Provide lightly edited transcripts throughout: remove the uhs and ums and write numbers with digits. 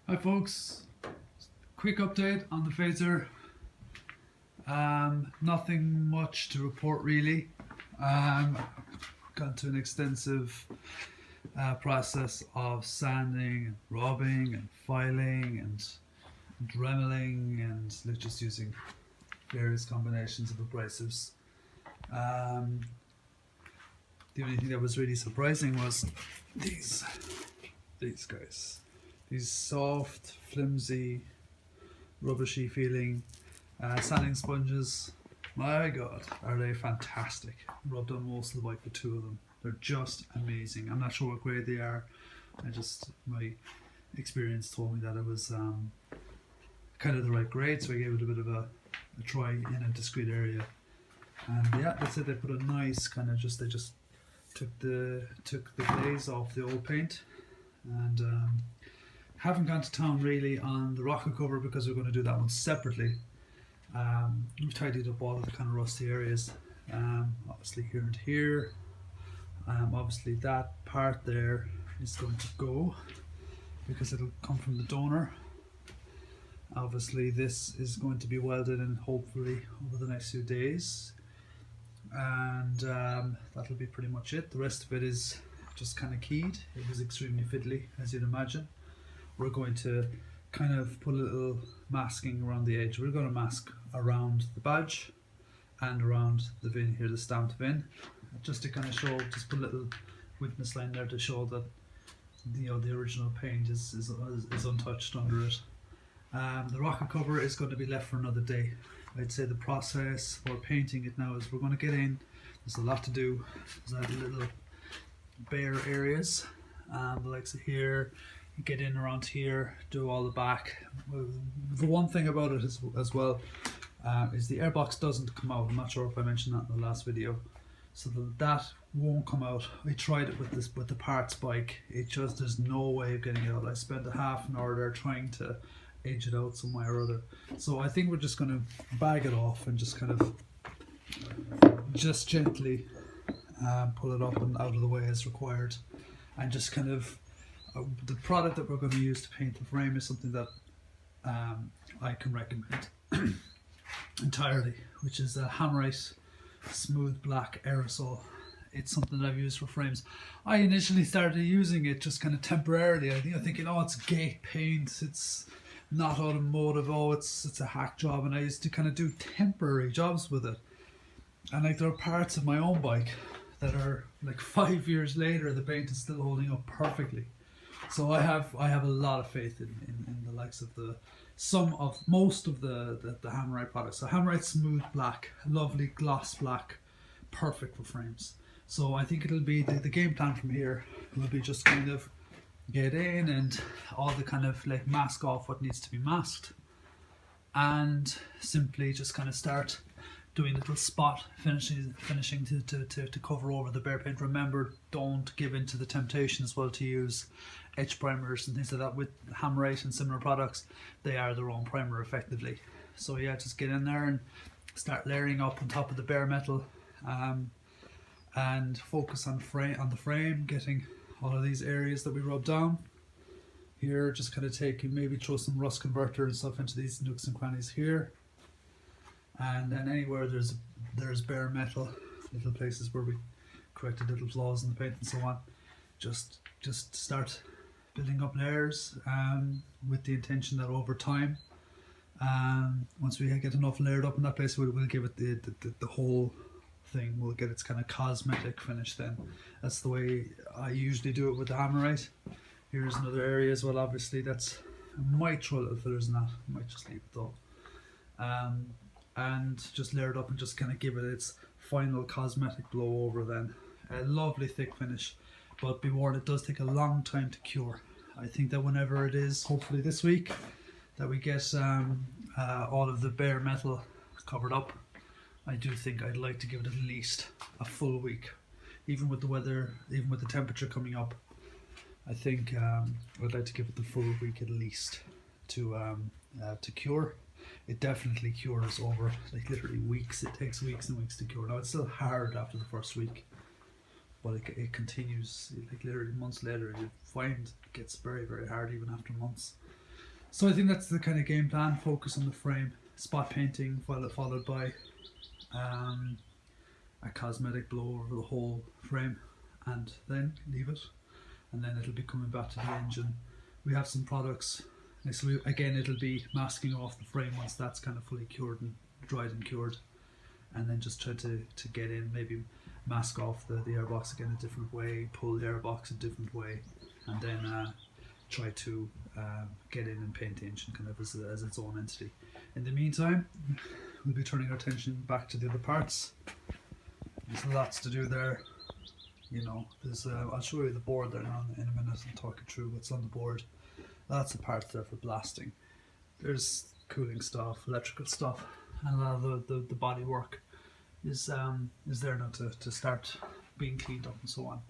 Hi folks, quick update on the Fazer. Nothing much to report really. Gone to an extensive process of sanding, and rubbing and filing and dremeling and just using various combinations of abrasives. The only thing that was really surprising was these guys. These soft, flimsy, rubbishy feeling sanding sponges. My god, are they fantastic. Rubbed on most of the bike with two of them. They're just amazing. I'm not sure what grade they are. My experience told me that it was kind of the right grade, so I gave it a bit of a try in a discrete area. And yeah, that's it. They put a nice kind of they just took the glaze off the old paint, and haven't gone to town really on the rocket cover because we're going to do that one separately. We've tidied up all of the kind of rusty areas, obviously here and here. Obviously that part there is going to go because it'll come from the donor. Obviously this is going to be welded in hopefully over the next few days, and that'll be pretty much it. The rest of it is just kind of keyed. It was extremely fiddly, as you'd imagine. We're going to kind of put a little masking around the edge. We're going to mask around the badge and around the VIN here, the stamped VIN, just to kind of show, just put a little witness line there to show that the original paint is untouched under it. The rocket cover is going to be left for another day. I'd say the process for painting it now is we're going to get in. There's a lot to do. There's little bare areas, the likes of here. Get in around here, do all the back. The one thing about it as well is the airbox doesn't come out. I'm not sure if I mentioned that in the last video. So that won't come out. I tried it with the parts bike. There's no way of getting it out. I spent a half an hour there trying to edge it out some way or other. So I think we're just going to bag it off and just kind of just gently pull it up and out of the way as required, and just kind of the product that we're going to use to paint the frame is something that I can recommend entirely, which is a Hammerite smooth black aerosol. It's something that I've used for frames. I initially started using it just kind of temporarily. I think thinking, oh, it's gate paint, it's not automotive, oh, it's a hack job, and I used to kind of do temporary jobs with it. And like there are parts of my own bike that are like 5 years later, the paint is still holding up perfectly. So I have a lot of faith in the likes of most of the Hammerite products. So Hammerite smooth black, lovely gloss black, perfect for frames. So I think it'll be the game plan from here will be just kind of get in and all the kind of like mask off what needs to be masked, and simply just kind of start doing little spot finishing to cover over the bare paint. Remember, don't give in to the temptation as well to use etch primers and things like that with Hammerite and similar products. They are their own primer effectively. So yeah, just get in there and start layering up on top of the bare metal, and focus on the frame, getting all of these areas that we rubbed down here, just kind of maybe throw some rust converter and stuff into these nooks and crannies here. And then anywhere there's bare metal, little places where we corrected little flaws in the paint and so on, just start building up layers, with the intention that over time, once we get enough layered up in that place, we'll give it the whole thing, we'll get its kind of cosmetic finish then. That's the way I usually do it with the Hammerite. Here's another area as well, obviously I might throw little fillers in that, I might just leave it though. And just layer it up and just kind of give it its final cosmetic blow over then. A lovely thick finish, but be warned, it does take a long time to cure. I think that whenever it is, hopefully this week, that we get all of the bare metal covered up, I do think I'd like to give it at least a full week. Even with the weather, even with the temperature coming up, I think I'd like to give it the full week at least to cure. It definitely cures over like literally weeks. It takes weeks and weeks to cure. Now it's still hard after the first week, but it continues like literally months later. You find it gets very, very hard even after months. So I think that's the kind of game plan. Focus on the frame, spot painting, followed by a cosmetic blow over the whole frame, and then leave it, and then it'll be coming back to the engine. We have some products, so again it'll be masking off the frame once that's kind of fully cured and dried and cured, and then just try to get in, maybe mask off the airbox again a different way, pull the airbox a different way, and then try to get in and paint the engine kind of as its own entity. In the meantime, we'll be turning our attention back to the other parts. There's lots to do there. You know, there's I'll show you the board there now in a minute and talk you through what's on the board. Lots of parts there for blasting. There's cooling stuff, electrical stuff, and a lot of the body work is there now to start being cleaned up and so on.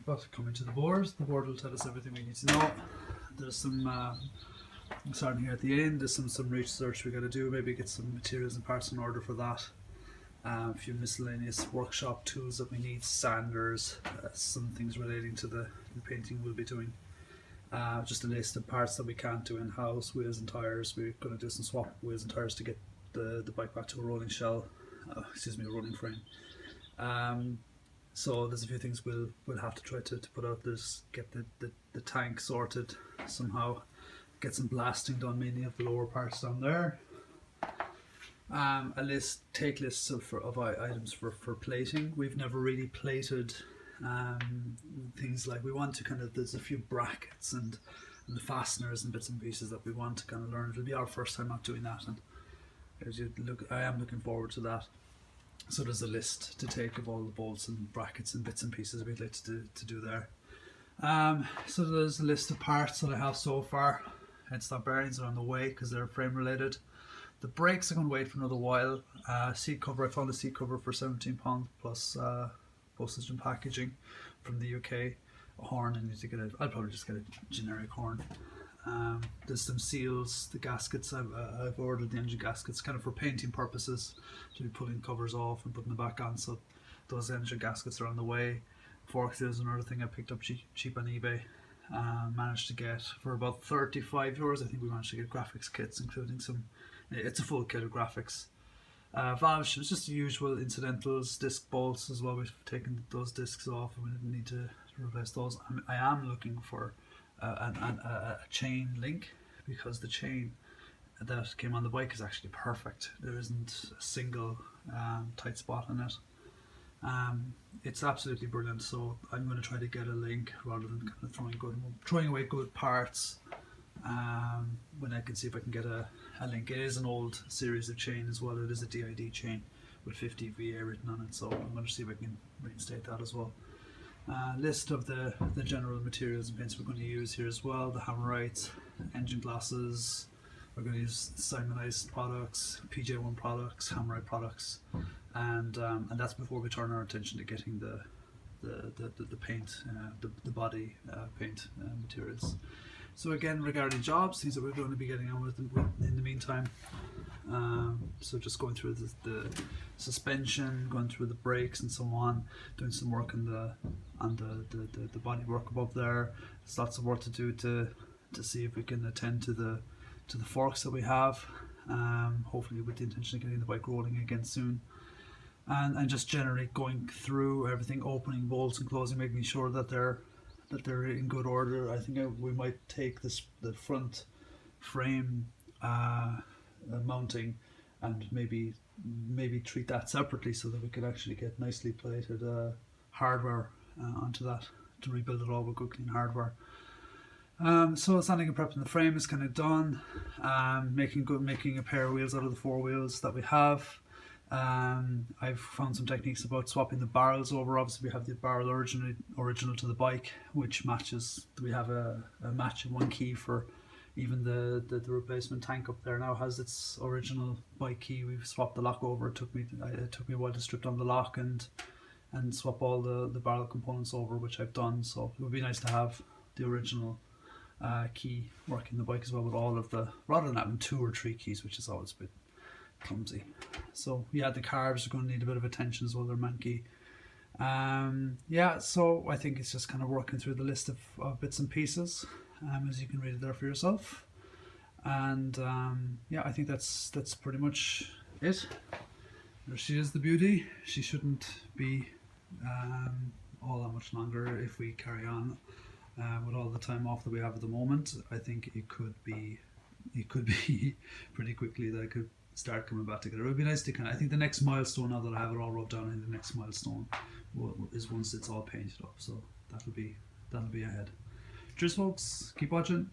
But coming to the board will tell us everything we need to know. There's some starting here at the end. There's some research we got to do. Maybe get some materials and parts in order for that. A few miscellaneous workshop tools that we need, sanders, some things relating to the painting we'll be doing. Just a list of parts that we can't do in-house, wheels and tyres. We're going to do some swap wheels and tyres to get the bike back to a rolling shell, a rolling frame. So there's a few things we'll have to try to put out. There's get the tank sorted somehow, get some blasting done, mainly of the lower parts down there. Take lists of items for plating. We've never really plated things like we want to kind of, there's a few brackets and the fasteners and bits and pieces that we want to kind of learn. It'll be our first time out doing that, and as you look, I am looking forward to that. So there's a list to take of all the bolts and brackets and bits and pieces we'd like to do there. So there's a list of parts that I have so far. Headstock bearings are on the way because they're frame related. The brakes are going to wait for another while. Seat cover, I found a seat cover for £17 plus postage and packaging from the UK. A horn, I need to get it. I'll probably just get a generic horn. There's some seals, the gaskets. I've ordered the engine gaskets kind of for painting purposes, to be pulling covers off and putting them back on. So those engine gaskets are on the way. Fork seals, another thing I picked up cheap on eBay. Managed to get for about €35. I think we managed to get graphics kits, including some. It's a full kit of graphics. Valves, it's just the usual incidentals, disc bolts as well. We've taken those discs off and we didn't need to replace those. I am looking for a chain link, because the chain that came on the bike is actually perfect. There isn't a single tight spot in it. It's absolutely brilliant, so I'm going to try to get a link rather than kind of throwing away good parts. When I can see if I can get a link. It is an old series of chain as well. It is a DID chain with 50 VA written on it, so I'm going to see if I can reinstate that as well. List of the general materials and paints we're going to use here as well. The Hammerite, engine glasses. We're going to use Simonized products, PJ1 products, Hammerite products, and that's before we turn our attention to getting the paint, the body paint materials. So again, regarding jobs, things that we're going to be getting on with in the meantime. So just going through the suspension, going through the brakes and so on, doing some work on the body work above there. There's lots of work to do to see if we can attend to the forks that we have. Hopefully with the intention of getting the bike rolling again soon. And just generally going through everything, opening bolts and closing, making sure that they're in good order. I think we might take the front frame mounting and maybe treat that separately, so that we could actually get nicely plated hardware onto that to rebuild it all with good clean hardware. So sanding and prepping the frame is kind of done. Making a pair of wheels out of the 4 wheels that we have. I've found some techniques about swapping the barrels over. Obviously we have the barrel original to the bike, which matches. We have a match in one key for even the replacement tank up there now has its original bike key. We've swapped the lock over. It took me a while to strip down the lock and swap all the barrel components over, which I've done. So it would be nice to have the original key working the bike as well, with all of the, rather than having 2 or 3 keys, which is always a bit clumsy. So yeah, the carbs are going to need a bit of attention as well. They're manky. Yeah, so I think it's just kind of working through the list of bits and pieces. as you can read it there for yourself. And yeah, I think that's pretty much it. There she is, the beauty. She shouldn't be all that much longer if we carry on with all the time off that we have at the moment. I think it could be pretty quickly that I could start coming back together. It would be nice to I think the next milestone, now that I have it all rubbed down, the next milestone is once it's all painted up. So that'll be ahead. Cheers folks, keep watching.